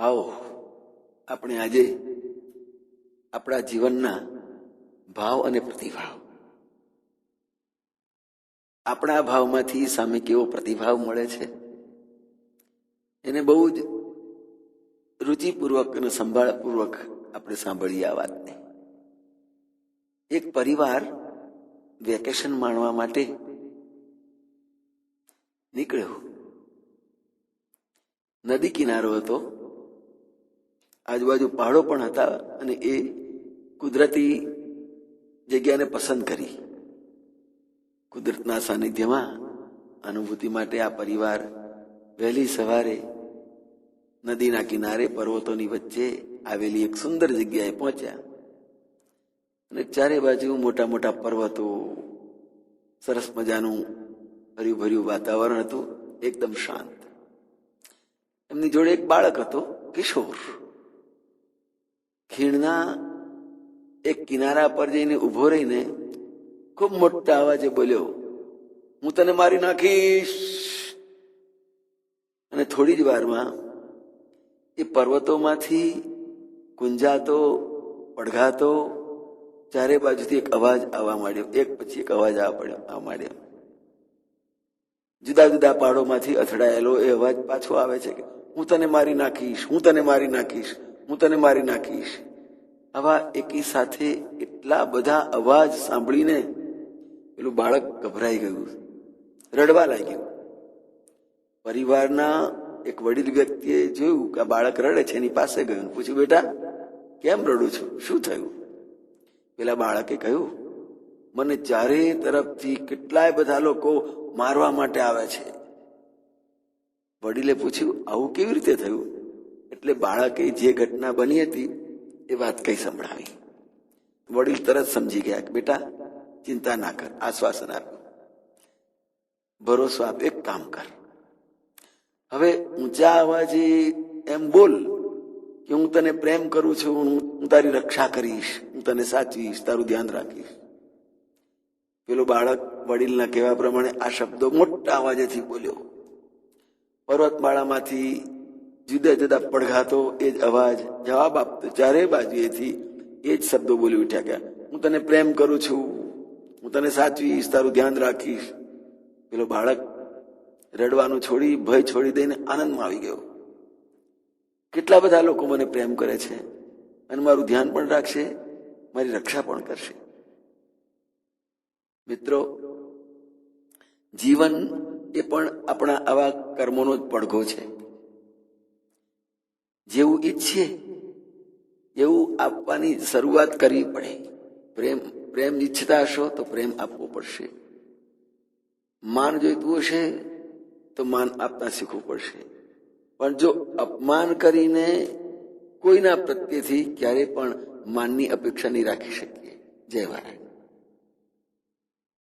આવો આપણે આજે આપણા જીવનના ભાવ અને પ્રતિભાવ, આપણા ભાવમાંથી સામે કેવો પ્રતિભાવ મળે છે એને બહુ જ રુચિપૂર્વક અને સંભાળપૂર્વક આપણે સાંભળીએ આ વાતને. એક પરિવાર વેકેશન માણવા માટે નીકળ્યો. નદી કિનારો હતો, આજુબાજુ પહાડો પણ હતા અને એ કુદરતી જગ્યાને પસંદ કરી. કુદરતના સાનિધ્યમાં અનુભૂતિ માટે આ પરિવાર વહેલી સવારે નદીના કિનારે પર્વતોની વચ્ચે આવેલી એક સુંદર જગ્યાએ પહોંચ્યા અને ચારે બાજુ મોટા મોટા પર્વતો, સરસ મજાનું હર્યું ભર્યું વાતાવરણ હતું, એકદમ શાંત. એમની જોડે એક બાળક હતો, કિશોર. ખીણના એક કિનારા પર જઈને ઉભો રહીને ખૂબ મોટા અવાજે બોલ્યો, હું તને મારી નાખીશ. અને થોડી જ વારમાં એ પર્વતોમાંથી ગુંજાતો, પડઘાતો ચારે બાજુથી એક અવાજ આવવા માંડ્યો. એક પછી એક અવાજ આવવા માંડ્યો. જુદા જુદા પહાડોમાંથી અથડાયેલો એ અવાજ પાછો આવે છે કે હું તને મારી નાખીશ, હું તને મારી નાખીશ, હું તને મારી નાખીશ. આવા એકી સાથે એટલા બધા અવાજ સાંભળીને પેલું બાળક ગભરાઈ ગયું, રડવા લાગ્યું. પરિવારના એક વડીલ વ્યક્તિએ જોયું કે આ બાળક રડે છે, એની પાસે ગયું, પૂછ્યું, બેટા કેમ રડું છું, શું થયું? પેલા બાળકે કહ્યું, મને ચારે તરફથી કેટલાય બધા લોકો મારવા માટે આવે છે. વડીલે પૂછ્યું, આવું કેવી રીતે થયું? એટલે બાળકે જે ઘટના બની હતી એ વાત કઈ સંભળાવી. વડીલ તરત સમજી ગયા કે બેટા ચિંતા ના કર, આશ્વાસન આપ્યું, ભરોસો આપ, એક કામ કર, હવે ઊંચા અવાજે એમ બોલ કે હું તને પ્રેમ કરું છું, હું તારી રક્ષા કરીશ, હું તને સાચવીશ, તારું ધ્યાન રાખીશ. પેલો બાળક વડીલના કહેવા પ્રમાણે આ શબ્દો મોટા અવાજેથી બોલ્યો. પર્વતમાળામાંથી જુદા જુદા પડઘાતો એ જ અવાજ જવાબ આપતો ચારે બાજુએથી એ જ શબ્દો બોલી ઉઠ્યા કે હું તને પ્રેમ કરું છું, હું તને સાચવીશ, તારું ધ્યાન રાખીશ. પેલો બાળક રડવાનું છોડી, ભય છોડી દઈને આનંદમાં આવી ગયો. કેટલા બધા લોકો મને પ્રેમ કરે છે અને મારું ધ્યાન પણ રાખશે, મારી રક્ષા પણ કરશે. મિત્રો, જીવન એ પણ આપણા આવા કર્મોનો જ પડઘો છે. જેવું ઈચ્છીએ એવું આપવાની શરૂઆત કરવી પડે. પ્રેમ ઈચ્છતા હશો તો પ્રેમ આપવો પડશે. માન જોઈતું હશે તો માન આપતા શીખવું પડશે. પણ જો અપમાન કરીને કોઈના પ્રત્યેથી ક્યારે પણ માનની અપેક્ષા નહીં રાખી શકીએ. જય મહારાજ.